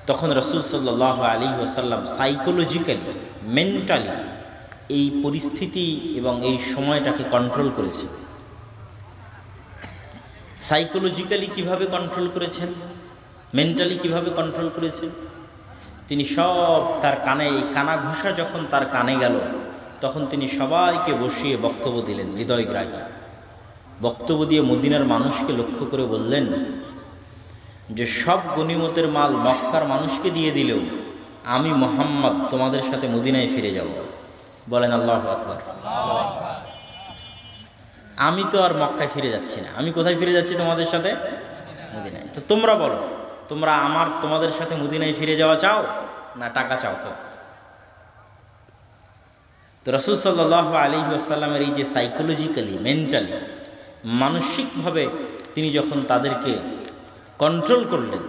তখন রাসূল সাল্লাল্লাহু আলাইহি ওয়াসাল্লাম সাইকোলজিক্যালি, মেন্টালি এই পরিস্থিতি এবং এই সময়টাকে কন্ট্রোল করেছেন। সাইকোলজিক্যালি কিভাবে কন্ট্রোল করেছেন, মেন্টালি কিভাবে কন্ট্রোল করেছেন, তিনি সব তার কানে, এই কানা ঘুষা যখন তার কানে গেল, তখন তিনি সবাইকে বসিয়ে বক্তব্য দিলেন, হৃদয়গ্রাহী বক্তব্য দিয়ে মদিনার মানুষকে লক্ষ্য করে বললেন যে সব গনিমতের মাল মক্কার মানুষকে দিয়ে দিলেও আমি মুহাম্মদ তোমাদের সাথে মদিনায় ফিরে যাব। বলেন আল্লাহু আকবার। আমি তো আর মক্কায় ফিরে যাচ্ছি না, আমি কোথায় ফিরে যাচ্ছি? তোমাদের সাথে মদিনায়। তো তোমরা বলো, তোমরা তোমাদের সাথে মদিনায় ফিরে যাওয়া চাও না টাকা চাও? তো রাসূল সাল্লাল্লাহু আলাইহি ওয়াসাল্লামের এই যে সাইকোলজিক্যালি, মেন্টালি, মানসিকভাবে তিনি যখন তাদেরকে কন্ট্রোল করলেন,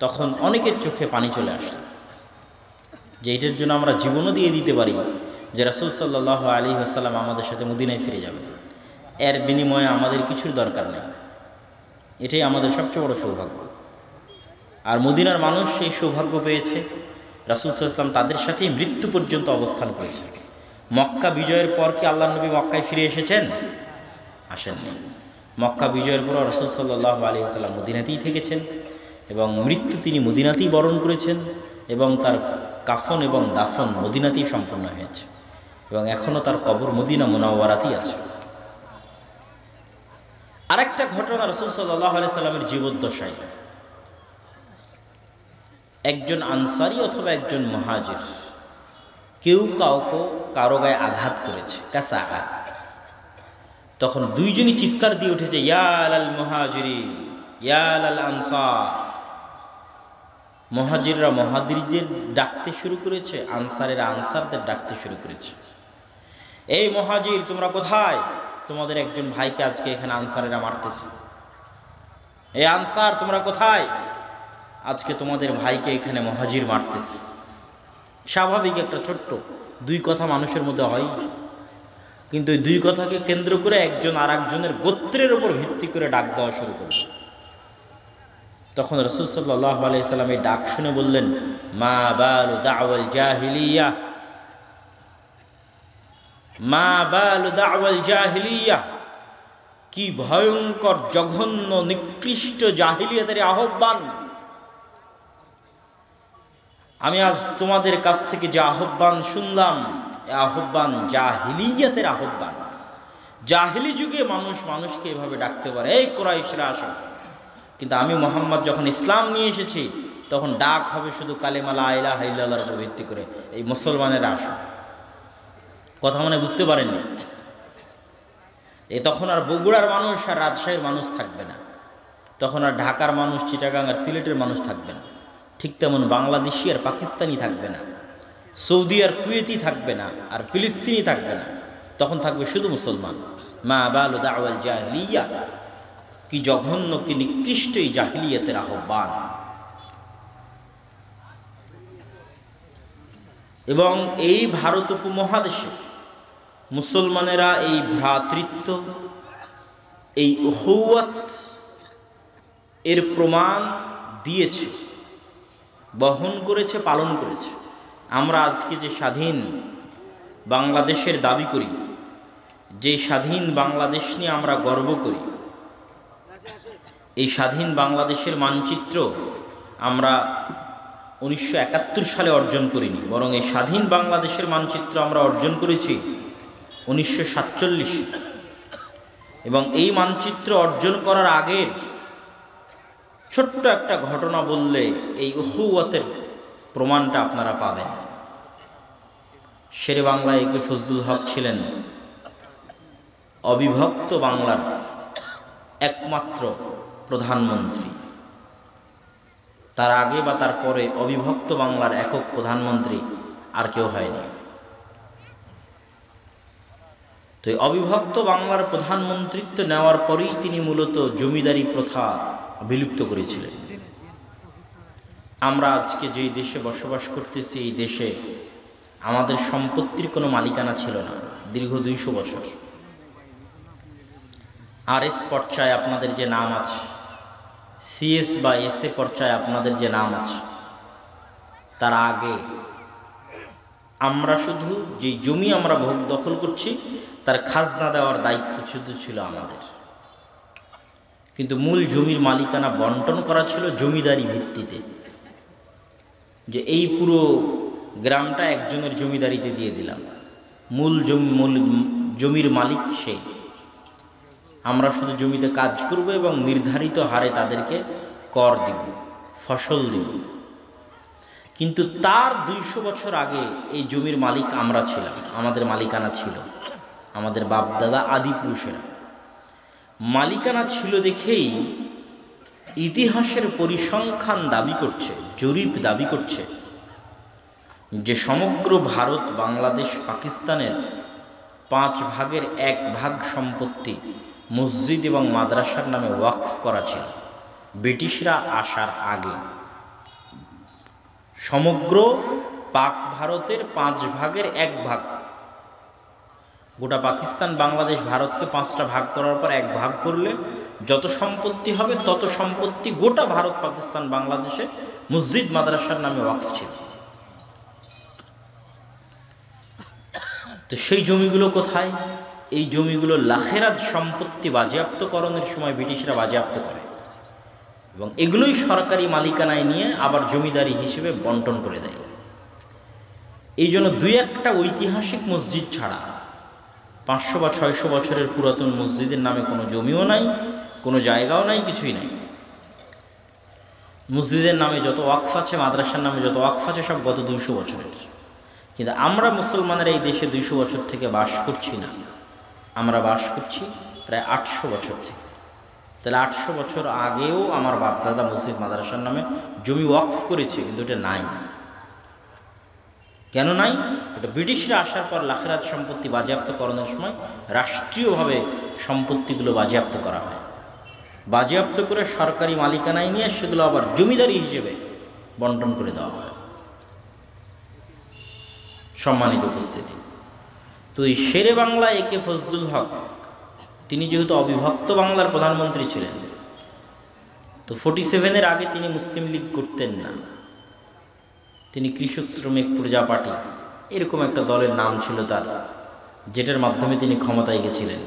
তখন অনেকের চোখে পানি চলে আসলো যে এটার জন্য আমরা জীবনও দিয়ে দিতে পারি যে রাসূল সাল্লাল্লাহু আলাইহি ওয়াসাল্লাম আমাদের সাথে মদিনায় ফিরে যাবেন, এর বিনিময়ে আমাদের কিছুর দরকার নেই। এটাই আমাদের সবচেয়ে বড় সৌভাগ্য। আর মদিনার মানুষ সেই সৌভাগ্য পেয়েছে। রাসূল সাল্লাল্লাহু আলাইহি ওয়াসাল্লাম তাদের সাথেই মৃত্যু পর্যন্ত অবস্থান করেছে। মক্কা বিজয়ের পর কি আল্লাহর নবী মক্কায় ফিরে এসেছেন? আসেননি। মক্কা বিজয়ের পর রাসূল সাল্লাল্লাহু আলাইহি ওয়াসাল্লাম মদিনাতেই থেকেছেন এবং মৃত্যু তিনি মদিনাতেই বরণ করেছেন এবং তার কাফন এবং দাফন মদিনাতেই সম্পন্ন হয়েছে এবং এখনও তার কবর মদিনা মুনাওয়ারাতেই আছে। আরেকটা ঘটনা, রাসূল সাল্লাল্লাহু আলাইহি ওয়াসাল্লামের জীবদ্দশায় একজন আনসারী অথবা একজন মুহাজির কেউ কারো গায়ে আঘাত করেছে, কাসা। তখন দুইজনই চিৎকার দিয়ে উঠেছে, ইয়া লাল মুহাজিরিন ইয়া লাল আনসার। মুহাজিররা মুহাজিরদের ডাকতে শুরু করেছে, আনসারেরা আনসারদের ডাকতে শুরু করেছে। এই মুহাজির তোমরা কোথায়? তোমাদের একজন ভাইকে আজকে এখানে আনসারেরা মারতেছে। এই আনসার তোমরা কোথায়? আজকে তোমাদের ভাইকে এখানে মুহাজির মারতেছে। স্বাভাবিক একটা ছোট্ট দুই কথা মানুষের মধ্যে হয়, কিন্তু এই দুই কথাকে কেন্দ্র করে একজন আর একজনের গোত্রের উপর ভিত্তি করে ডাক দেওয়া শুরু করল। তখন রাসূল সাল্লাল্লাহু আলাইহি ওয়াসাল্লাম এই ডাক শুনে বললেন, মা বালু দাওয়াল জাহিলিয়া, মা বালু দাওয়াল জাহিলিয়া। কি ভয়ঙ্কর, জঘন্য, নিকৃষ্ট জাহিলিয়াতের আহ্বান। আমি আজ তোমাদের কাছ থেকে যে আহ্বান শুনলাম, এ আহ্বান জাহিলিয়াতের আহ্বান। জাহিলি যুগে মানুষকে এভাবে ডাকতে পারে, এই কুরাইশরা আসো। কিন্তু আমি মুহাম্মদ যখন ইসলাম নিয়ে এসেছি, তখন ডাক হবে শুধু কালেমা লা ইলাহা ইল্লাল্লাহর উপর ভিত্তি করে, এই মুসলমানেরা আসো। কথা মানে বুঝতে পারেননি? তখন আর বগুড়ার মানুষ আর রাজশাহীর মানুষ থাকবে না, তখন আর ঢাকার মানুষ, চিটাগাং আর সিলেটের মানুষ থাকবে না। ঠিক তেমন বাংলাদেশি আর পাকিস্তানি থাকবে না, সৌদি আর কুয়েতি থাকবে না, আর ফিলিস্তিনি থাকবে না। তখন থাকবে শুধু মুসলমান। মা বালু দাওয়াল জাহিলিয়া। কি জঘন্য, কি নিকৃষ্ট এই জাহিলিয়াতের আহ্বান। এবং এই ভারত উপমহাদেশে মুসলমানেরা এই ভ্রাতৃত্ব, এই উখুওয়াত এর প্রমাণ দিয়েছে, বহন করেছে, পালন করেছে। আমরা আজকে যে স্বাধীন বাংলাদেশের দাবি করি, যে স্বাধীন বাংলাদেশ নিয়ে আমরা গর্ব করি, এই স্বাধীন বাংলাদেশের মানচিত্র আমরা 1971 সালে অর্জন করিনি, বরং এই স্বাধীন বাংলাদেশের মানচিত্র আমরা অর্জন করেছি 1947। এবং এই মানচিত্র অর্জন করার আগের ছোট্ট একটা ঘটনা বললে এই উখুওয়াতের প্রমাণটা আপনারা পাবেন। শেরে বাংলা একে ফজলুল হক ছিলেন অবিভক্ত বাংলার একমাত্র প্রধানমন্ত্রী। তার আগে বা তার পরে অবিভক্ত বাংলার একক প্রধানমন্ত্রী আর কেউ হয়নি। তো এই অবিভক্ত বাংলার প্রধানমন্ত্রিত্ব নেওয়ার পরেই তিনি মূলত জমিদারি প্রথা বিলুপ্ত করেছিলেন। আমরা আজকে যেই দেশে বসবাস করতেছি, এই দেশে আমাদের সম্পত্তির কোনো মালিকানা ছিল না দীর্ঘ 200 বছর। আরএস পর্যায়ে আপনাদের যে নাম আছে, সিএস বা এসএ পর্যায়ে আপনাদের যে নাম আছে, তার আগে আমরা শুধু যে জমি আমরা ভোগ দখল করছি তার খাজনা দেওয়ার দায়িত্ব শুধু ছিল আমাদের, কিন্তু মূল জমির মালিকানা বন্টন করা ছিল জমিদারি ভিত্তিতে, যে এই পুরো গ্রামটা একজনের জমিদারিতে দিয়ে দিলাম, মূল জমির মালিক সে, আমরা শুধু জমিতে কাজ করব এবং নির্ধারিত হারে তাদেরকে কর দিব, ফসল দিব। কিন্তু তার 200 বছর আগে এই জমির মালিক আমরা ছিলাম, আমাদের মালিকানা ছিল, আমাদের বাপদাদা আদি পুরুষেরা মালিকানা ছিল দেখেই ইতিহাসের পরিসংখ্যান দাবি করছে, জরিপ দাবি করছে যে সমগ্র ভারত, বাংলাদেশ, পাকিস্তানের 5 ভাগের 1 ভাগ সম্পত্তি মসজিদ এবং মাদ্রাসার নামে ওয়াকফ করা ছিল ব্রিটিশরা আসার আগে। সমগ্র পাক ভারতের 5 ভাগের 1 ভাগ, গোটা পাকিস্তান, বাংলাদেশ, ভারতকে 5টা ভাগ করার পর 1 ভাগ করলে যত সম্পত্তি হবে তত সম্পত্তি গোটা ভারত, পাকিস্তান, বাংলাদেশে মসজিদ মাদ্রাসার নামে ওয়াকফ ছিল। তো সেই জমিগুলো কোথায়? এই জমিগুলো লাখেরাত সম্পত্তি বাজেয়াপ্তকরণের সময় ব্রিটিশরা বাজেয়াপ্ত করে এবং এগুলোই সরকারি মালিকানায় নিয়ে আবার জমিদারি হিসেবে বন্টন করে দেয়। এই জন্য 2-1টা ঐতিহাসিক মসজিদ ছাড়া 500 বা 600 বছরের পুরাতন মসজিদের নামে কোনো জমিও নাই, কোনো জায়গাও নাই, কিছুই নাই। মসজিদের নামে যত ওয়াকফ আছে, মাদ্রাসার নামে যত ওয়াকফ আছে, সব গত 200 বছরের। কিন্তু আমরা মুসলমানের এই দেশে 200 বছর থেকে বাস করছি না, আমরা বাস করছি প্রায় 800 বছর থেকে। তাহলে 800 বছর আগেও আমার বাপদাদা মসজিদ মাদ্রাসার নামে জমি ওয়াকফ করেছে, কিন্তু এটা নাই। কেন নাই? এটা ব্রিটিশরা আসার পর লাখেরাত সম্পত্তি বাজেয়াপ্তকরণের সময় রাষ্ট্রীয়ভাবে সম্পত্তিগুলো বাজেয়াপ্ত করা হয়, বাজেয়াপ্ত করে সরকারি মালিকানায় নিয়ে সেগুলো আবার জমিদারি হিসেবে বন্টন করে দেওয়া হয়। সম্মানিত উপস্থিতি, তো এই শেরে বাংলা একে ফজলুল হক, তিনি যেহেতু অবিভক্ত বাংলার প্রধানমন্ত্রী ছিলেন, তো 47-এর আগে তিনি মুসলিম লীগ করতেন না, তিনি কৃষক শ্রমিক প্রজা পার্টি এরকম একটা দলের নাম ছিল তার, যেটার মাধ্যমে তিনি ক্ষমতায় গেছিলেন।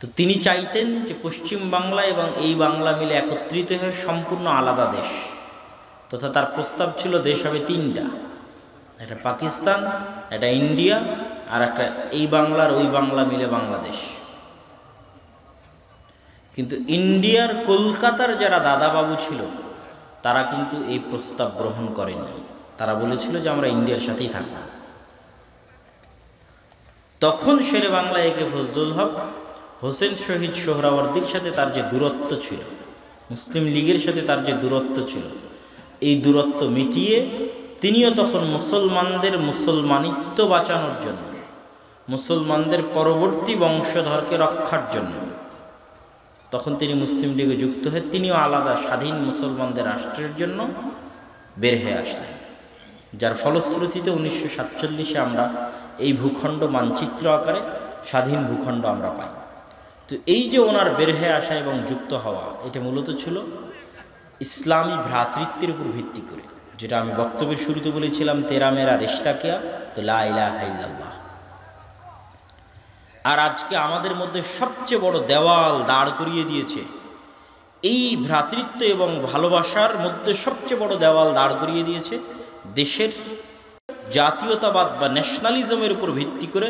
তো তিনি চাইতেন যে পশ্চিম বাংলা এবং এই বাংলা মিলে একত্রিত হয়ে সম্পূর্ণ আলাদা দেশ, তথা তার প্রস্তাব ছিল দেশ হবে 3টা, একটা পাকিস্তান, একটা ইন্ডিয়া, আর একটা এই বাংলার ওই বাংলা মিলে বাংলাদেশ। কিন্তু ইন্ডিয়ার কলকাতার যারা দাদাবাবু ছিল তারা কিন্তু এই প্রস্তাব গ্রহণ করেনি, তারা বলেছিল যে আমরা ইন্ডিয়ার সাথেই থাকব। তখন শেরে বাংলা একে ফজলুল হক হোসেন শহীদ সোহরাওয়ার্দীর সাথে তার যে দূরত্ব ছিল, মুসলিম লীগের সাথে তার যে দূরত্ব ছিল, এই দূরত্ব মিটিয়ে তিনিও তখন মুসলমানদের মুসলমানিত্ব বাঁচানোর জন্য, মুসলমানদের পরবর্তী বংশধরকে রক্ষার জন্য তখন তিনি মুসলিম লীগে যুক্ত হয়ে তিনিও আলাদা স্বাধীন মুসলমানদের রাষ্ট্রের জন্য বের হয়ে আসলেন, যার ফলশ্রুতিতে 1947-এ আমরা এই ভূখণ্ড মানচিত্র আকারে স্বাধীন ভূখণ্ড আমরা পাই। তো এই যে ওনার বের হয়ে আসা এবং যুক্ত হওয়া, এটা মূলত ছিল ইসলামী ভ্রাতৃত্বের উপর ভিত্তি করে, যেটা আমি বক্তব্যের শুরুতে বলেছিলাম, তেরা মেরা রিশতা কিয়া তো লা ইলাহা ইল্লাল্লাহ। আর আজকে আমাদের মধ্যে সবচেয়ে বড় দেওয়াল দাঁড় করিয়ে দিয়েছে, এই ভ্রাতৃত্ব এবং ভালোবাসার মধ্যে সবচেয়ে বড় দেওয়াল দাঁড় করিয়ে দিয়েছে দেশের জাতীয়তাবাদ বা ন্যাশনালিজমের উপর ভিত্তি করে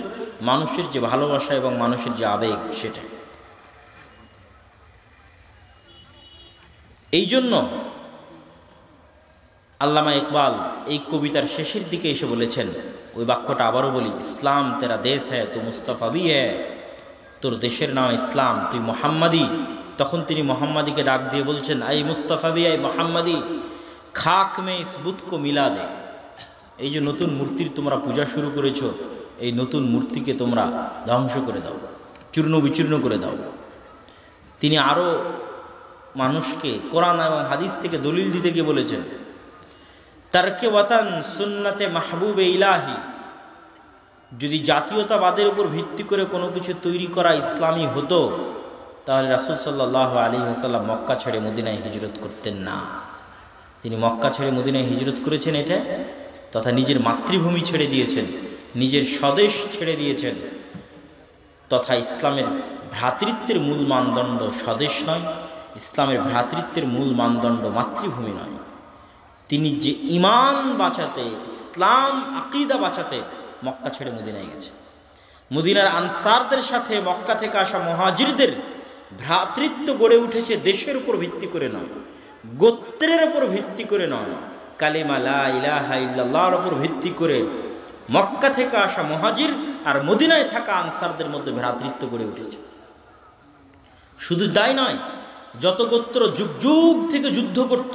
মানুষের যে ভালোবাসা এবং মানুষের যে আবেগ, সেটা। এই জন্য আল্লামা ইকবাল এই কবিতার শেষের দিকে এসে বলেছেন, ওই বাক্যটা আবারও বলি, ইসলাম তেরা দেশ হ্যায় তো মুস্তফাবি হ্যায়, তোর দেশের নাম ইসলাম, তুই মোহাম্মদী। তখন তিনি মোহাম্মদীকে ডাক দিয়ে বলছেন, আই মুস্তফাবি আই মোহাম্মদী, খাক মে ইস বুত কো মিলা দে। এই যে নতুন মূর্তির তোমরা পূজা শুরু করেছো, এই নতুন মূর্তিকে তোমরা ধ্বংস করে দাও, চূর্ণ বিচূর্ণ করে দাও। তিনি আরও মানুষকে কোরআন এবং হাদিস থেকে দলিল দিতে গিয়ে বলেছেন, তারকে ওয়াতান সুন্নাতে মাহবুবে ইলাহি, যদি জাতীয়তাবাদের উপর ভিত্তি করে কোনো কিছু তৈরি করা ইসলামী হতো, তাহলে রাসূল সাল্লাল্লাহু আলাইহি ওয়াসাল্লাম মক্কা ছেড়ে মদিনায় হিজরত করতেন না। তিনি মক্কা ছেড়ে মদিনায় হিজরত করেছেন এটা, তথা নিজের মাতৃভূমি ছেড়ে দিয়েছেন, নিজের স্বদেশ ছেড়ে দিয়েছেন, তথা ইসলামের ভ্রাতৃত্বের মূল মানদণ্ড স্বদেশ নয়, ইসলামের ভ্রাতৃত্বের মূল মানদণ্ড মাতৃভূমি নয়। তিনি যে ঈমান বাঁচাতে, ইসলাম আকীদা বাঁচাতে মক্কা ছেড়ে মদিনায় গেছে। মদিনার আনসারদের সাথে মক্কা থেকে আসা মুহাজিরদের ভ্রাতৃত্ব গড়ে উঠেছে দেশের উপর ভিত্তি করে নয়, গোত্রের উপর ভিত্তি করে নয়, কালিমা লা ইলাহা ইল্লাল্লাহর উপর ভিত্তি করে মক্কা থেকে আসা মুহাজির আর মদিনায় থাকা আনসারদের মধ্যে ভ্রাতৃত্ব গড়ে উঠেছে। শুধু তাই নয়, যত গোত্র যুগ যুগ থেকে যুদ্ধ করত,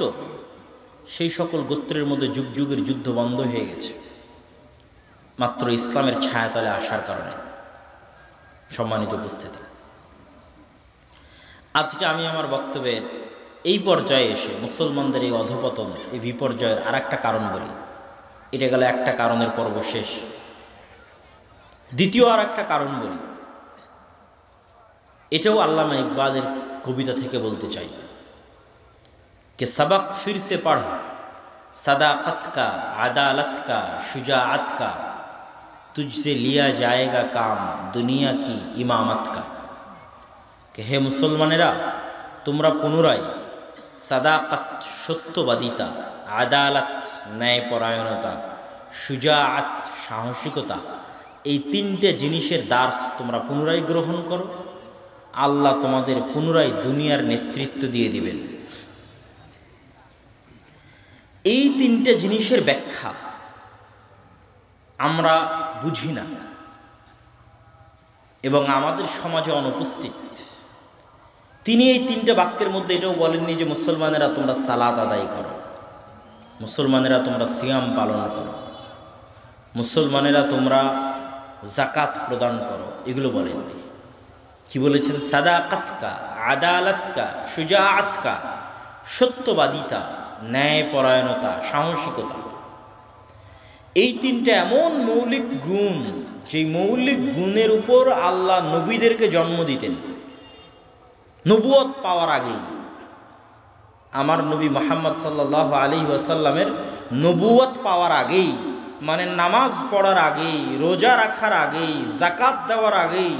সেই সকল গোত্রের মধ্যে যুগ যুগের যুদ্ধ বন্ধ হয়ে গেছে মাত্র ইসলামের ছায়াতলে আসার কারণে। সম্মানিত উপস্থিতি, আজকে আমি আমার বক্তব্যের এই পর্যায়ে এসে মুসলমানদের এই অধপতন, এই বিপর্যয়ের আর একটা কারণ বলি। এটা গেল একটা কারণের পর্ব শেষ। দ্বিতীয় আর একটা কারণ বলি, এটাও আল্লামা ইকবালের কবিতা থেকে বলতে চাই कि सबक फिर से पढ़ सदाकत का, अदालत का, शुजाअत का, तुझसे लिया जाएगा काम दुनिया की इमामत का। कि हे मुसलमानेरा, তোমরা পুনরায় সাদাকাত সত্যবাদিতা, আদালত ন্যায়পরায়ণতা, শুজাআত সাহসিকতা, এই তিনটে জিনিসের দার্স তোমরা পুনরায় গ্রহণ করো। আল্লাহ তোমাদের পুনরায় দুনিয়ার নেতৃত্ব দিয়ে দিবেন। এই তিনটে জিনিসের ব্যাখ্যা আমরা বুঝি না এবং আমাদের সমাজে অনুপস্থিত। তিনি এই তিনটে বাক্যের মধ্যে এটাও বলেননি যে মুসলমানেরা তোমরা সালাত আদায় করো, মুসলমানেরা তোমরা সিয়াম পালন করো, মুসলমানেরা তোমরা জাকাত প্রদান করো, এগুলো বলেননি। কি বলেছেন? সাদাকাত কা, আদালত কা, শুজাআত কা, সত্যবাদিতা, ন্যায়পরায়ণতা, সাহসিকতা। এই তিনটা এমন মৌলিক গুণ, যে মৌলিক গুণের উপর আল্লাহ নবীদেরকে জন্ম দিতেন নবুয়ত পাওয়ার আগেই। আমার নবী মুহাম্মদ সাল্লাল্লাহু আলাইহি ওয়াসাল্লামের নবুয়ত পাওয়ার আগেই, মানে নামাজ পড়ার আগেই, রোজা রাখার আগেই, জাকাত দেওয়ার আগেই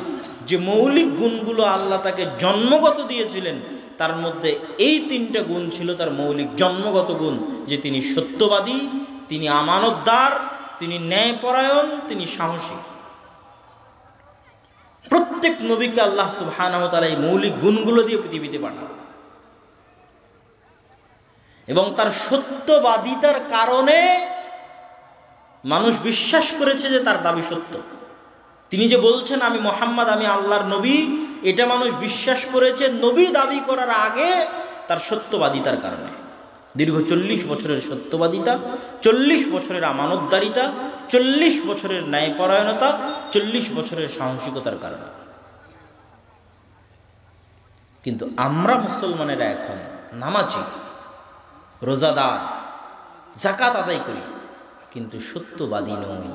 যে মৌলিক গুণগুলো আল্লাহ তাকে জন্মগত দিয়েছিলেন, তার মধ্যে এই তিনটা গুণ ছিল তার মৌলিক জন্মগত গুণ, যে তিনি সত্যবাদী, তিনি আমানতদার, তিনি ন্যায়পরায়ণ, তিনি সাহসী। প্রত্যেক নবীকে আল্লাহ সুবহানাহু ওয়া তাআলা এই মৌলিক গুণগুলো দিয়ে পৃথিবীতে পাঠান এবং তার সত্যবাদিতার কারণে মানুষ বিশ্বাস করেছে যে তার দাবি সত্য। তিনি যে বলছেন আমি মুহাম্মদ, আমি আল্লাহর নবী, এটা মানুষ বিশ্বাস করেছে নবী দাবি করার আগে তার সত্যবাদিতার কারণে। দীর্ঘ 40 বছরের সত্যবাদিতা, 40 বছরের আমানতদারিতা, 40 বছরের ন্যায়পরায়ণতা, 40 বছরের সাহসিকতার কারণে। কিন্তু আমরা মুসলমানেরা এখন নামাজি, রোজাদার, জাকাত আদায় করি, কিন্তু সত্যবাদী নই।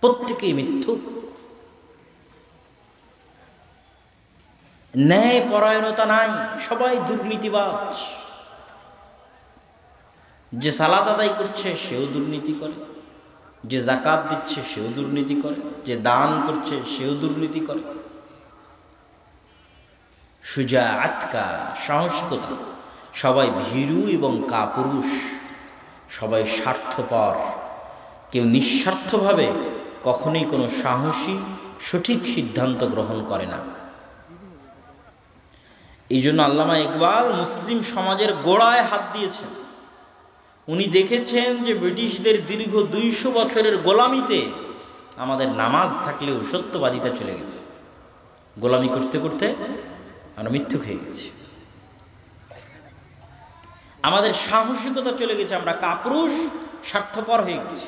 প্রত্যেকেই মিথ্যুক, ন্যায়পরায়ণতা নাই, সবাই দুর্নীতিবাজ। যে সালাত আদায় করছে সেও দুর্নীতি করে, যে জাকাত দিচ্ছে সেও দুর্নীতি করে, যে দান করছে সেও দুর্নীতি করে। শুজাআত কা, সাহসিকতা, সবাই ভীরু এবং কাপুরুষ, সবাই স্বার্থপর, কেউ নিঃস্বার্থভাবে কখনোই কোনো সাহসী সঠিক সিদ্ধান্ত গ্রহণ করে না। এই জন্য আল্লামা ইকবাল মুসলিম সমাজের গোড়ায় হাত দিয়েছেন। উনি দেখেছেন যে ব্রিটিশদের দীর্ঘ 200 বছরের গোলামিতে আমাদের নামাজ থাকলেও সত্যবাদিতা চলে গেছে। গোলামি করতে করতে আমরা মিথ্যুক হয়ে গেছি, আমাদের সাহসিকতা চলে গেছে, আমরা কাপুরুষ স্বার্থপর হয়ে গেছি,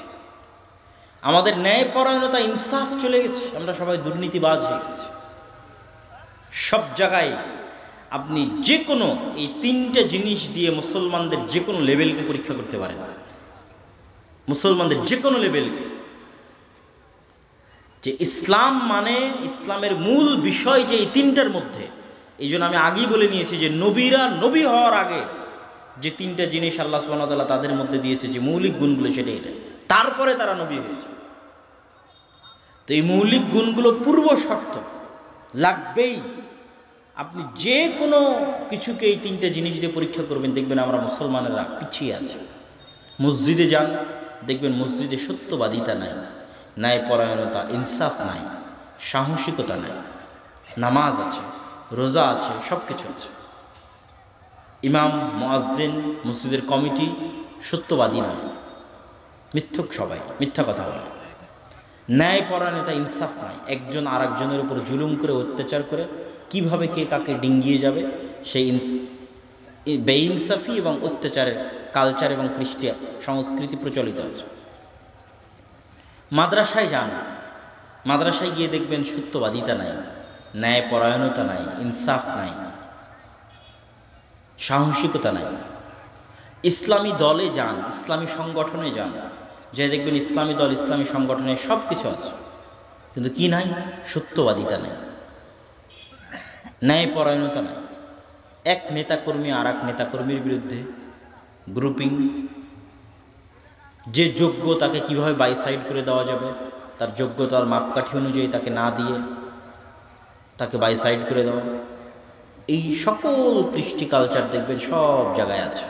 আমাদের ন্যায়পরায়ণতা ইনসাফ চলে গেছে, আমরা সবাই দুর্নীতিবাজ হয়ে গেছি। সব জায়গায় আপনি যে কোনো এই তিনটা জিনিস দিয়ে মুসলমানদের যে কোনো লেভেলকে পরীক্ষা করতে পারেন, মুসলমানদের যে কোনো লেভেলকে। যে ইসলাম মানে ইসলামের মূল বিষয় যে এই তিনটার মধ্যে। এই জন্য আমি আগেই বলে নিয়েছি যে নবীরা নবী হওয়ার আগে যে তিনটা জিনিস আল্লাহ সুবহানাহু ওয়া তাআলা তাদের মধ্যে দিয়েছে, যে মৌলিক গুণগুলো, সেটা এটা, তারপরে তারা নবী হয়েছে। তো এই মৌলিক গুণগুলো পূর্ব শর্ত লাগবেই। আপনি যে কোনো কিছুকে এই তিনটা জিনিস দিয়ে পরীক্ষা করবেন, দেখবেন আমরা মুসলমানেরা পিছিয়ে আছি। মসজিদে যান, দেখবেন মসজিদে সত্যবাদিতা নাই, ন্যায়পরায়ণতা, ইনসাফ নাই, সাহসিকতা নাই। নামাজ আছে, রোজা আছে, সব কিছু আছে। ইমাম, মুয়াজ্জিন, মসজিদের কমিটি সত্যবাদী নয়, মিথ্যুক, সবাই মিথ্যা কথা বলে। ন্যায়পরায়ণতা, ইনসাফ নাই, একজন আর একজনের উপর জুলুম করে, অত্যাচার করে কিভাবে কে কাকে ডিঙ্গিয়ে যাবে, সেই বেইনসাফি এবং অত্যাচারের কালচার এবং কৃষ্টি সংস্কৃতি প্রচলিত আছে। মাদ্রাসায় যান, মাদ্রাসায় গিয়ে দেখবেন সত্যবাদিতা নাই, ন্যায়পরায়ণতা নাই, ইনসাফ নাই, সাহসিকতা নাই। ইসলামী দলে যান, ইসলামী সংগঠনে যান, যে দেখবেন ইসলামী দল, ইসলামী সংগঠনে সব কিছু আছে, কিন্তু কি নাই? সত্যবাদিতা নাই, ন্যায়পরায়ণতা নাই। এক নেতাকর্মী আর এক নেতাকর্মীর বিরুদ্ধে গ্রুপিং, যে যোগ্য তাকে কিভাবে বাইসাইড করে দেওয়া যাবে, তার যোগ্যতার মাপকাঠি অনুযায়ী তাকে না দিয়ে তাকে বাইসাইড করে দেওয়া, এই সকল কৃষ্টি কালচার দেখবেন সব জায়গায় আছে।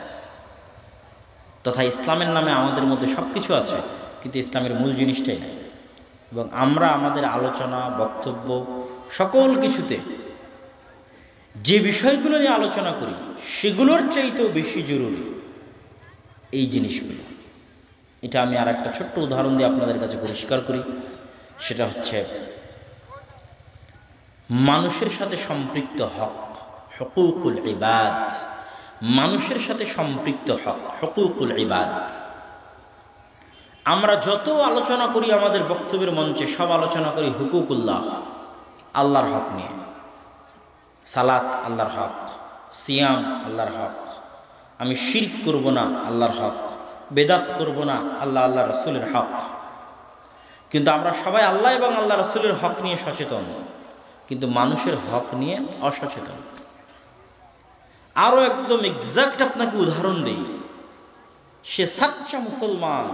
তথা ইসলামের নামে আমাদের মধ্যে সব কিছু আছে, কিন্তু ইসলামের মূল জিনিসটাই নাই। এবং আমরা আমাদের আলোচনা, বক্তব্য, সকল কিছুতে যে বিষয়গুলো নিয়ে আলোচনা করি, সেগুলোর চাইতেও বেশি জরুরি এই জিনিসগুলো। এটা আমি আর একটা ছোট্ট উদাহরণ দিয়ে আপনাদের কাছে পরিষ্কার করি। সেটা হচ্ছে মানুষের সাথে সম্পৃক্ত হক, হুকুকুল ইবাদ। মানুষের সাথে সম্পৃক্ত হক, হুকুকুল ইবাদ। আমরা যত আলোচনা করি আমাদের বক্তব্যের মঞ্চে, সব আলোচনা করি হুকুকুল্লাহ, আল্লাহর হক নিয়ে। সালাত আল্লাহর হক, সিয়াম আল্লাহর হক, আমি শিরক করব না আল্লাহর হক, বেদাত করব না আল্লাহ রসুলের হক। কিন্তু আমরা সবাই আল্লাহ এবং আল্লাহ রসুলের হক নিয়ে সচেতন, কিন্তু মানুষের হক নিয়ে অসচেতন। আরও একদম এক্সাক্ট আপনাকে উদাহরণ দিই, সে সাচ্চা মুসলমান,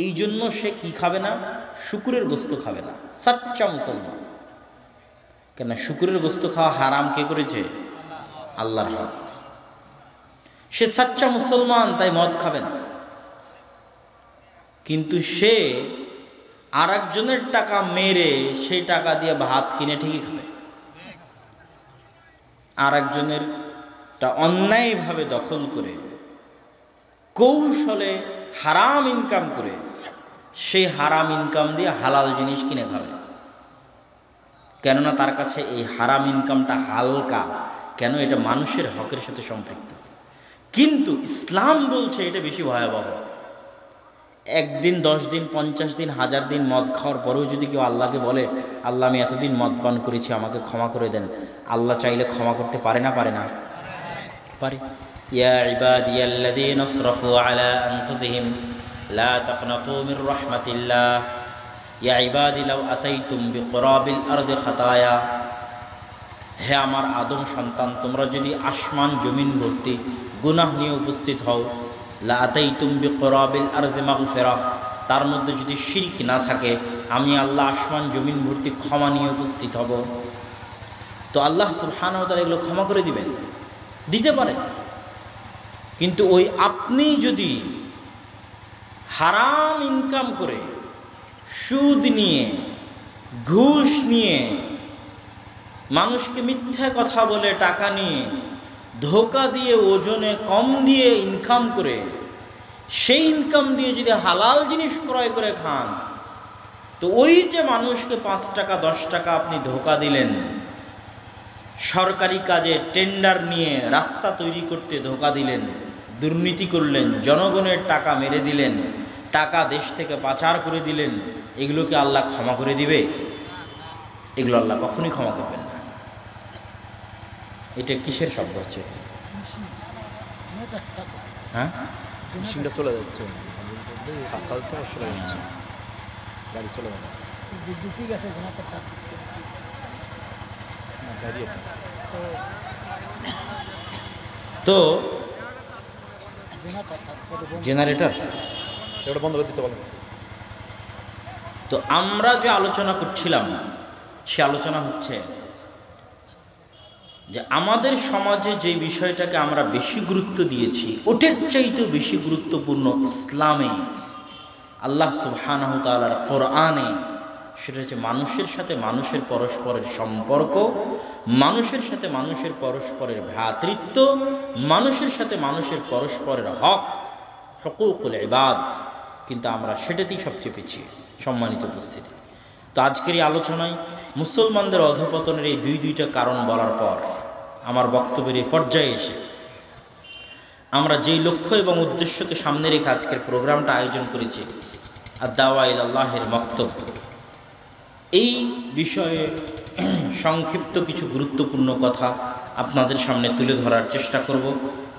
এই জন্য সে কি খাবে না? শুকুরের গোস্ত খাবে না। সাচ্চা মুসলমান, কেন? শুকুরের গোস্ত খাওয়া হারাম কে করেছে? আল্লাহর হক। সে সাচ্চা মুসলমান, তাই মদ খাবে না। কিন্তু সে আর একজনের টাকা মেরে সেই টাকা দিয়ে ভাত কিনে ঠিকই খাবে। আর একজনেরটা অন্যায়ভাবে দখল করে, কৌশলে হারাম ইনকাম করে, সেই হারাম ইনকাম দিয়ে হালাল জিনিস কিনে খাবে। কেননা তার কাছে এই হারাম ইনকামটা হালকা। কেন? এটা মানুষের হকের সাথে সম্পৃক্ত। কিন্তু ইসলাম বলছে এটা বেশি ভয়াবহ। একদিন, 10 দিন, 50 দিন, 1000 দিন মদ খাওয়ার পরেও যদি কেউ আল্লাহকে বলে, আল্লাহ আমি এতদিন মদ পান করেছি, আমাকে ক্ষমা করে দেন, আল্লাহ চাইলে ক্ষমা করতে পারে না? পারে না? পারে। ইয়া ইবাদিয়াল্লাযীনা আসরাফু আলা আনফুসিহিম লা তাকনাতু মির রাহমাতিল্লাহ ইয়া ইবাদি লাউ আতাইতুম বিকুরাবিল আরদি খাতায়া। হে আমার আদম সন্তান, তোমরা যদি আসমান জমিন ভর্তি গুনাহ নিয়ে উপস্থিত হও, লা আতাইতুম বিকুরাবিল আরদি মাগফিরা, তার মধ্যে যদি শিরক না থাকে, আমি আল্লাহ আসমান জমিন ভর্তি ক্ষমা নিয়ে উপস্থিত হব। তো আল্লাহ সুবহানাহু ওয়া তাআলা এগুলো ক্ষমা করে দিবেন, দিতে পারেন। কিন্তু ওই আপনি যদি হারাম ইনকাম করে, সুদ নিয়ে, ঘুষ নিয়ে, মানুষকে মিথ্যা কথা বলে টাকা নিয়ে, ধোঁকা দিয়ে, ওজনে কম দিয়ে ইনকাম করে, সেই ইনকাম দিয়ে যদি হালাল জিনিস ক্রয় করে খান, তো ওই যে মানুষকে 5 টাকা 10 টাকা আপনি ধোঁকা দিলেন, সরকারি কাজে টেন্ডার নিয়ে রাস্তা তৈরি করতে ধোঁকা দিলেন, দুর্নীতি করলেন, জনগণের টাকা মেরে দিলেন, টাকা দেশ থেকে পাচার করে দিলেন, এগুলোকে আল্লাহ ক্ষমা করে দিবে? এগুলো আল্লাহ কখনোই ক্ষমা করবেন না। এটা কিসের শব্দ হচ্ছে? হ্যাঁ, মেশিনটা চলে যাচ্ছে, রাস্তা চলে যাচ্ছে, গাড়ি চলে যাবে। তো জেনারেটর। এটা বন্ধ করে দিতে বলেন। তো আমরা যে আলোচনা করছিলাম সে আলোচনা হচ্ছে যে আমাদের সমাজে যে বিষয়টাকে আমরা বেশি গুরুত্ব দিয়েছি ওটার চাইতেও বেশি গুরুত্বপূর্ণ ইসলামে, আল্লাহ সুবহানাহু ওয়া তাআলার কোরআনে, সেটা হচ্ছে মানুষের সাথে মানুষের পরস্পরের সম্পর্ক, মানুষের সাথে মানুষের পরস্পরের ভ্রাতৃত্ব, মানুষের সাথে মানুষের পরস্পরের হক, হুকুকুল ইবাদ। কিন্তু আমরা সেটাতেই সবচেয়ে পিছিয়ে। সম্মানিত উপস্থিতি, তো আজকের এই আলোচনায় মুসলমানদের অধঃপতনের এই দুইটা কারণ বলার পর আমার বক্তব্যের এই পর্যায়ে এসে আমরা যেই লক্ষ্য এবং উদ্দেশ্যকে সামনে রেখে আজকের প্রোগ্রামটা আয়োজন করেছি, আদ-দাওয়া ইলাল্লাহের বক্তব্য, এই বিষয়ে সংক্ষিপ্ত কিছু গুরুত্বপূর্ণ কথা আপনাদের সামনে তুলে ধরার চেষ্টা করব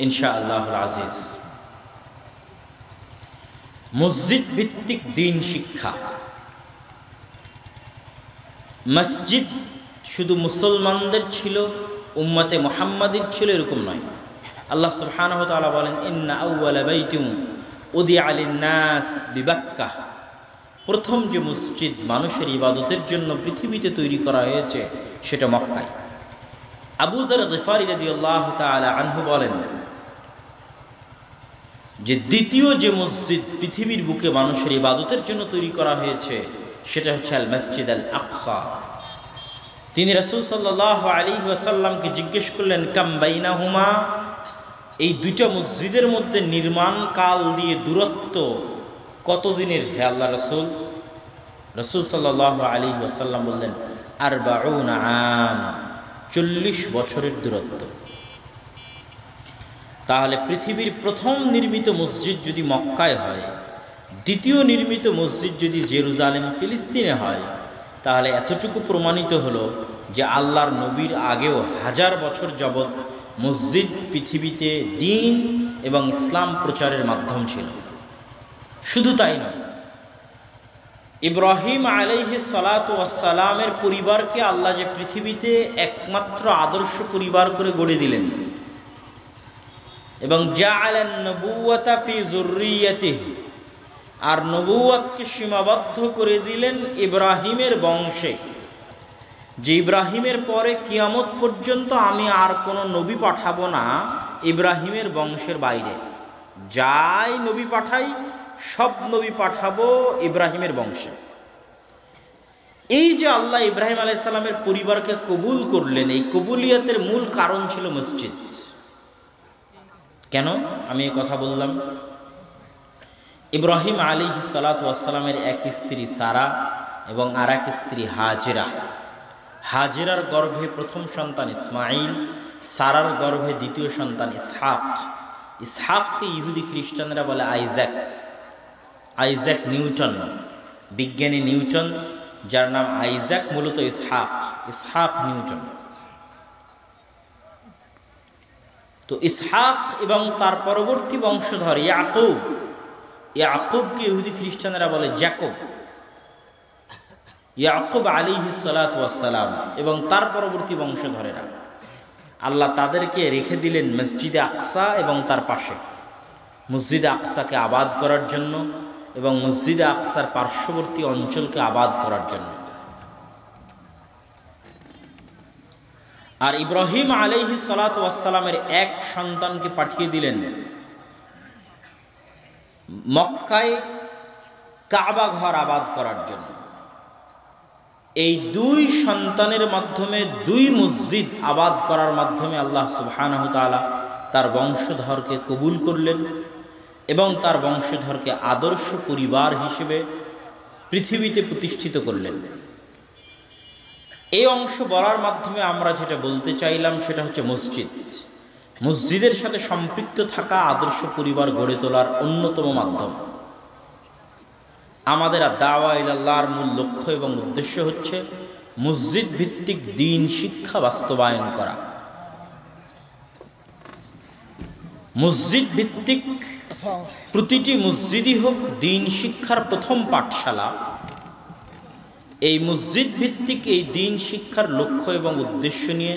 ইনশাআল্লাহুল আজিজ। মসজিদ ভিত্তিক দ্বীন শিক্ষা। মসজিদ শুধু মুসলমানদের ছিল, উম্মতে মুহাম্মাদির ছিল এরকম নয়। আল্লাহ সুবহানাহু ওয়া তাআলা বলেন, ইন্না আউওয়ালা বাইতিন উদিআ লিন-নাস বিবাক্কাহ, প্রথম যে মসজিদ মানুষের ইবাদতের জন্য পৃথিবীতে তৈরি করা হয়েছে সেটা মক্কায়। আবু যর গিফারি রাদিয়াল্লাহু তাআলা আনহু বলেন যে দ্বিতীয় যে মসজিদ পৃথিবীর বুকে মানুষের ইবাদতের জন্য তৈরি করা হয়েছে সেটা হচ্ছে আল মসজিদ আল আকসা। তিনি রাসূল সাল্লাল্লাহু আলাইহি ওয়াসাল্লামকে জিজ্ঞেস করলেন, কাম বাইনাহুমা, এই দুইটা মসজিদের মধ্যে নির্মাণ কাল দিয়ে দূরত্ব কতদিনের হে আল্লাহ রাসূল? রাসূল সাল্লাল্লাহু আলাইহি ওয়াসাল্লাম বললেন, 40 আম, 40 বছরের দূরত্ব। তাহলে পৃথিবীর প্রথম নির্মিত মসজিদ যদি মক্কায় হয়, দ্বিতীয় নির্মিত মসজিদ যদি জেরুজালেম ফিলিস্তিনে হয়, তাহলে এতটুকু প্রমাণিত হলো যে আল্লাহর নবীর আগেও 1000 বছর যাবৎ মসজিদ পৃথিবীতে দ্বীন এবং ইসলাম প্রচারের মাধ্যম ছিল। শুধু তাই নয়, ইব্রাহিম আলাইহিস সালাতু ওয়াস সালামের পরিবারকে আল্লাহ যে পৃথিবীতে একমাত্র আদর্শ পরিবার করে গড়ে দিলেন এবং জাআলান নবুওয়াতা ফি যুররিয়াতিহি, আর নবুওয়াতকে সীমাবদ্ধ করে দিলেন ইব্রাহিমের বংশে, যে ইব্রাহিমের পরে কিয়ামত পর্যন্ত আমি আর কোনো নবী পাঠাবো না ইব্রাহিমের বংশের বাইরে। যাই নবী পাঠাই সব নবী পাঠাবো ইব্রাহিমের বংশে। এই যে আল্লাহ ইব্রাহিম আলাইহিস সালামের পরিবারকে কবুল করলেন, এই কবুলিয়তের মূল কারণ ছিল মসজিদ। কেন আমি এই কথা বললাম? ইব্রাহিম আলাইহিস সালাতু ওয়াস সালামের এক স্ত্রী সারা এবং আর এক স্ত্রী হাজেরা। হাজেরার গর্ভে প্রথম সন্তান ইসমাইল, সারার গর্ভে দ্বিতীয় সন্তান ইসহাক। ইসহাককে ইহুদি খ্রিস্টানরা বলে আইজ্যাক। আইজ্যাক নিউটন, বিজ্ঞানী নিউটন, যার নাম আইজ্যাক, মূলত ইসহাক, ইসহাক নিউটন। তো ইসহাক এবং তার পরবর্তী বংশধর ইয়াকুব, ইয়াকুবকে ইহুদি খ্রিস্টানরা বলে জ্যাকব। ইয়াকুব আলাইহিস সালাতু ওয়াস সালাম এবং তার পরবর্তী বংশধরেরা, আল্লাহ তাদেরকে রেখে দিলেন মসজিদে আকসা এবং তার পাশে, মসজিদে আকসাকে আবাদ করার জন্য এবং মসজিদে আকসার পার্শ্ববর্তী অঞ্চলকে আবাদ করার জন্য। আর ইব্রাহিম আলাইহিস সালাতু ওয়াস সালামের এক সন্তানকে পাঠিয়ে দিলেন মক্কায় কাবা ঘর আবাদ করার জন্য। এই দুই সন্তানের মাধ্যমে, দুই মসজিদ আবাদ করার মাধ্যমে আল্লাহ সুবহানাহু ওয়া তাআলা তার বংশধরকে কবুল করলেন এবং তার বংশধরকে আদর্শ পরিবার হিসেবে পৃথিবীতে প্রতিষ্ঠিত করলেন। এই অংশ বলার মাধ্যমে আমরা যেটা বলতে চাইলাম সেটা হচ্ছে মসজিদ, মসজিদের সাথে সম্পৃক্ত থাকা আদর্শ পরিবার গড়ে তোলার অন্যতম মাধ্যম। আমাদের দাওয়া ইলাল্লাহর মূল লক্ষ্য এবং উদ্দেশ্য হচ্ছে মসজিদ ভিত্তিক দ্বীন শিক্ষা বাস্তবায়ন করা। মসজিদ ভিত্তিক প্রতিটি মসজিদই হোক দ্বীন শিক্ষার প্রথম পাঠশালা। এই মসজিদ ভিত্তিক এই দ্বীন শিক্ষার লক্ষ্য এবং উদ্দেশ্য নিয়ে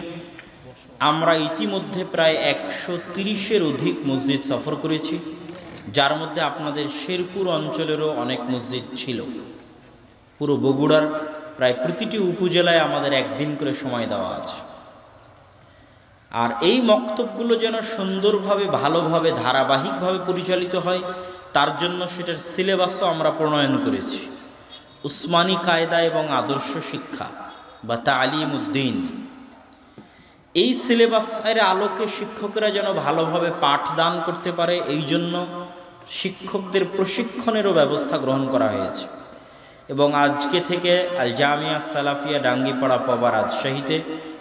আমরা ইতিমধ্যে প্রায় 130-এর অধিক মসজিদ সফর করেছি। যার মধ্যে আপনাদের শেরপুর অঞ্চলেরও অনেক মসজিদ ছিল। পুরো বগুড়ার প্রায় প্রতিটি উপজেলায় আমাদের একদিন করে সময় দেওয়া আছে। আর এই মক্তবগুলো যেন সুন্দরভাবে, ভালোভাবে, ধারাবাহিকভাবে পরিচালিত হয়, তার জন্য সেটার সিলেবাসও আমরা প্রণয়ন করেছি। উসমানী কায়দা এবং আদর্শ শিক্ষা বা তালিম উদ্দিন, এই সিলেবাসের আলোকে শিক্ষকেরা যেন ভালোভাবে পাঠদান করতে পারে, এই জন্য শিক্ষকদের প্রশিক্ষণেরও ব্যবস্থা গ্রহণ করা হয়েছে। এবং আজকে থেকে আল জামিয়া সালাফিয়া ডাঙ্গিপাড়া পবা রাজশাহীতে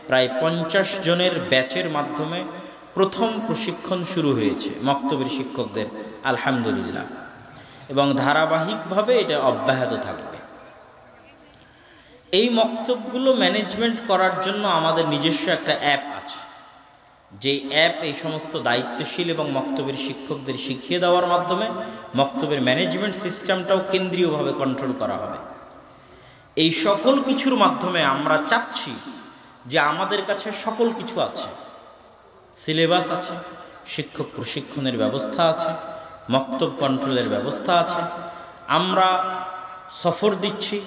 প্রায় 50 জনের ব্যাচের মাধ্যমে প্রথম প্রশিক্ষণ শুরু হয়েছে মক্তবের শিক্ষকদের, আলহামদুলিল্লাহ। এবং ধারাবাহিকভাবে এটা অব্যাহত থাকবে। এই মক্তবগুলো ম্যানেজমেন্ট করার জন্য আমাদের নিজস্ব একটা অ্যাপ আছে, যেই অ্যাপ এই সমস্ত দায়িত্বশীল এবং মক্তবের শিক্ষকদের শিখিয়ে দেওয়ার মাধ্যমে মক্তবের ম্যানেজমেন্ট সিস্টেমটাও কেন্দ্রীয়ভাবে কন্ট্রোল করা হবে। এই সকল কিছুর মাধ্যমে আমরা চাচ্ছি যে আমাদের কাছে সকল কিছু আছে, সিলেবাস আছে, শিক্ষক প্রশিক্ষণের ব্যবস্থা আছে, মক্তব কন্ট্রোলের ব্যবস্থা আছে। আমরা সফর দিচ্ছি,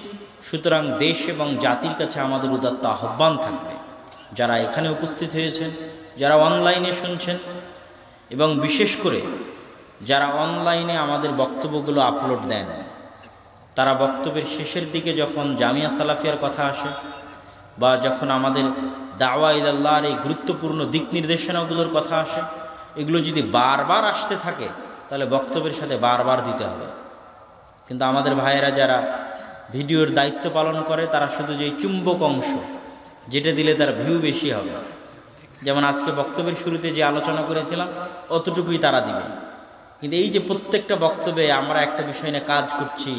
সুতরাং দেশ এবং জাতির কাছে আমাদের উদাত্ত আহ্বান থাকবে, যারা এখানে উপস্থিত হয়েছেন, যারা অনলাইনে শুনছেন, এবং বিশেষ করে যারা অনলাইনে আমাদের বক্তব্যগুলো আপলোড দেন, তারা বক্তব্যের শেষের দিকে যখন জামিয়া সালাফিয়ার কথা আসে বা যখন আমাদের দাওয়া ইলাল্লাহর এই গুরুত্বপূর্ণ দিক নির্দেশনাগুলোর কথা আসে, এগুলো যদি বারবার আসতে থাকে তাহলে বক্তব্যের সাথে বারবার দিতে হবে। কিন্তু আমাদের ভাইয়েরা যারা ভিডিওর দায়িত্ব পালন করে, তারা শুধু যে চুম্বক অংশ, যেটা দিলে তার ভিউ বেশি হবে, যেমন আজকে বক্তব্যের শুরুতে যে আলোচনা করেছিলাম অতটুকুই তারা দিবে। কিন্তু এই যে প্রত্যেকটা বক্তব্যে আমরা একটা বিষয় নিয়ে কাজ করছি,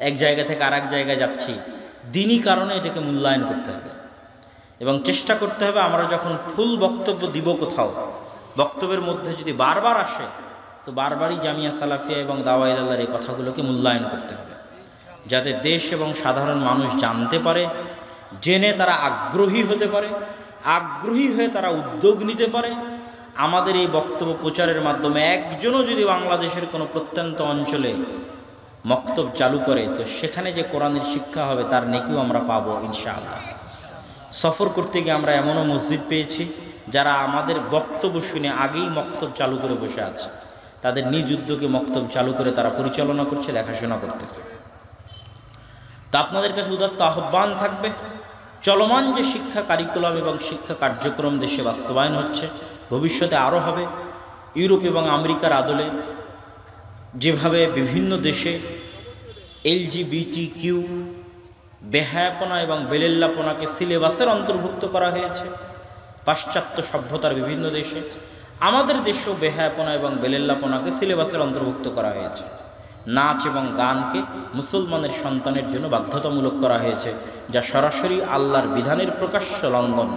এক জায়গা থেকে আরেক জায়গায় যাচ্ছি, দিনই কারণে এটাকে মূল্যায়ন করতে হবে এবং চেষ্টা করতে হবে আমরা যখন ফুল বক্তব্য দিব কোথাও, বক্তব্যের মধ্যে যদি বারবার আসে তো বারবারই জামিয়া সালাফিয়া এবং দাওয়া ইলাল্লাহর এই কথাগুলোকে মূল্যায়ন করতে হবে, যাতে দেশ এবং সাধারণ মানুষ জানতে পারে, জেনে তারা আগ্রহী হতে পারে, আগ্রহী হয়ে তারা উদ্যোগ নিতে পারে। আমাদের এই বক্তব্য প্রচারের মাধ্যমে একজনও যদি বাংলাদেশের কোনো প্রত্যন্ত অঞ্চলে মক্তব চালু করে, তো সেখানে যে কোরআনের শিক্ষা হবে তার নেকিও আমরা পাবো ইনশাআল্লাহ। সফর করতে গিয়ে আমরা এমনও মসজিদ পেয়েছি যারা আমাদের বক্তব্য শুনে আগেই মক্তব চালু করে বসে আছে, তাদের নিজ উদ্যোগে মক্তব চালু করে তারা পরিচালনা করছে, দেখাশোনা করতেছে। তা আপনাদের কাছে উদাত্ত আহ্বান থাকবে, চলমান যে শিক্ষা কারিকুলাম এবং শিক্ষা কার্যক্রম দেশে বাস্তবায়ন হচ্ছে, ভবিষ্যতে আরও হবে। ইউরোপ এবং আমেরিকার আদলে যেভাবে বিভিন্ন দেশে LGBTQ বেহায়াপনা এবং বেলেল্লাপনাকে সিলেবাসের অন্তর্ভুক্ত করা হয়েছে পাশ্চাত্য সভ্যতার বিভিন্ন দেশে, আমাদের দেশেও বেহায়াপনা এবং বেলেল্লাপনাকে সিলেবাসের অন্তর্ভুক্ত করা হয়েছে। নাচ এবং গানকে মুসলমানের সন্তানের জন্য বাধ্যতামূলক করা হয়েছে, যা সরাসরি আল্লাহর বিধানের প্রকাশ্য লঙ্ঘন।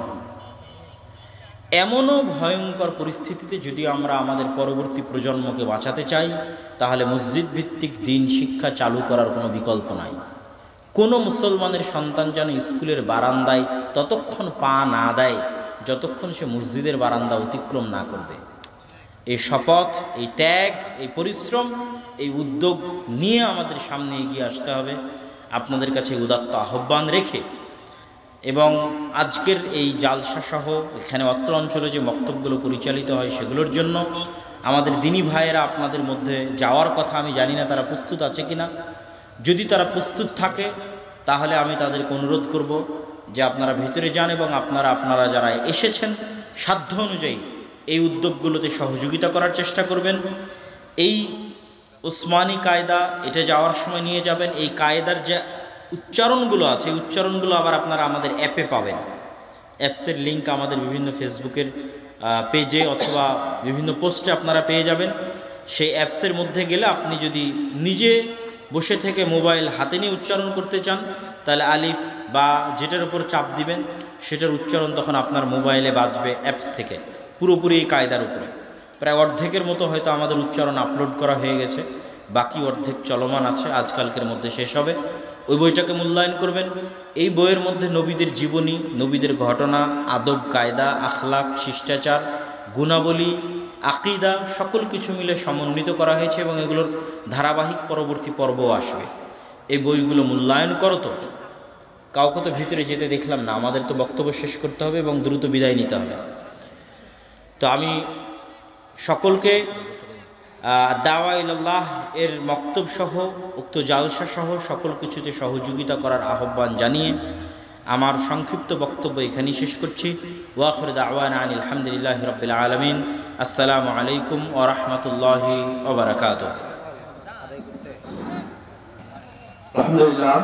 এমনও ভয়ঙ্কর পরিস্থিতিতে যদি আমরা আমাদের পরবর্তী প্রজন্মকে বাঁচাতে চাই, তাহলে মসজিদ ভিত্তিক দিন শিক্ষা চালু করার কোনো বিকল্প নাই। কোনো মুসলমানের সন্তান যেন স্কুলের বারান্দায় ততক্ষণ পা না দেয় যতক্ষণ সে মসজিদের বারান্দা অতিক্রম না করবে। এই শপথ, এই ত্যাগ, এই পরিশ্রম, এই উদ্যোগ নিয়ে আমাদের সামনে এগিয়ে আসতে হবে। আপনাদের কাছে উদাত্ত আহ্বান রেখে এবং আজকের এই জালসা সহ এখানে অত্র অঞ্চলে যে বক্তব্যগুলো পরিচালিত হয় সেগুলোর জন্য আমাদের দিনী ভাইয়েরা আপনাদের মধ্যে যাওয়ার কথা, আমি জানি না তারা প্রস্তুত আছে কিনা। যদি তারা প্রস্তুত থাকে তাহলে আমি তাদেরকে অনুরোধ করব যে আপনারা ভেতরে যান এবং আপনারা যারা এসেছেন সাধ্য অনুযায়ী এই উদ্যোগগুলোতে সহযোগিতা করার চেষ্টা করবেন। এই উসমানী কায়দা এটা যাওয়ার সময় নিয়ে যাবেন। এই কায়দার যে উচ্চারণগুলো আছে, এই উচ্চারণগুলো আবার আপনারা আমাদের অ্যাপে পাবেন। অ্যাপসের লিঙ্ক আমাদের বিভিন্ন ফেসবুকের পেজে অথবা বিভিন্ন পোস্টে আপনারা পেয়ে যাবেন। সেই অ্যাপসের মধ্যে গেলে আপনি যদি নিজে বসে থেকে মোবাইল হাতে নিয়ে উচ্চারণ করতে চান, তাহলে আলিফ বা যেটার উপর চাপ দিবেন সেটার উচ্চারণ তখন আপনার মোবাইলে বাজবে অ্যাপস থেকে, পুরোপুরি এই কায়দার উপরে। প্রায় অর্ধেকের মতো হয়তো আমাদের উচ্চারণ আপলোড করা হয়ে গেছে, বাকি অর্ধেক চলমান আছে, আজকালকের মধ্যে শেষ হবে। ওই বইটাকে মূল্যায়ন করবেন। এই বইয়ের মধ্যে নবীদের জীবনী, নবীদের ঘটনা, আদব কায়দা, আখলাক, শিষ্টাচার, গুণাবলী আকিদা সকল কিছু মিলে সমন্বিত করা হয়েছে এবং এগুলোর ধারাবাহিক পরবর্তী পর্বও আসবে। এই বইগুলো মূল্যায়ন করো। তো কাউকে তো ভিতরে যেতে দেখলাম না, আমাদের তো বক্তব্য শেষ করতে হবে এবং দ্রুত বিদায় নিতে হবে। তো আমি সকলকে দাওয়া ইলাল্লাহ এর মক্তব সহ উক্ত জালসা সহ সকল কিছুতে সহযোগিতা করার আহ্বান জানিয়ে আমার সংক্ষিপ্ত বক্তব্য এখানেই শেষ করছি। ওয়াখিরু দাওয়ানা আনিল হামদুলিল্লাহি রাব্বিল আলামিন। আসসালামু আলাইকুম ওয়া রাহমাতুল্লাহি ওয়া বারাকাতুহু। আলহামদুলিল্লাহ।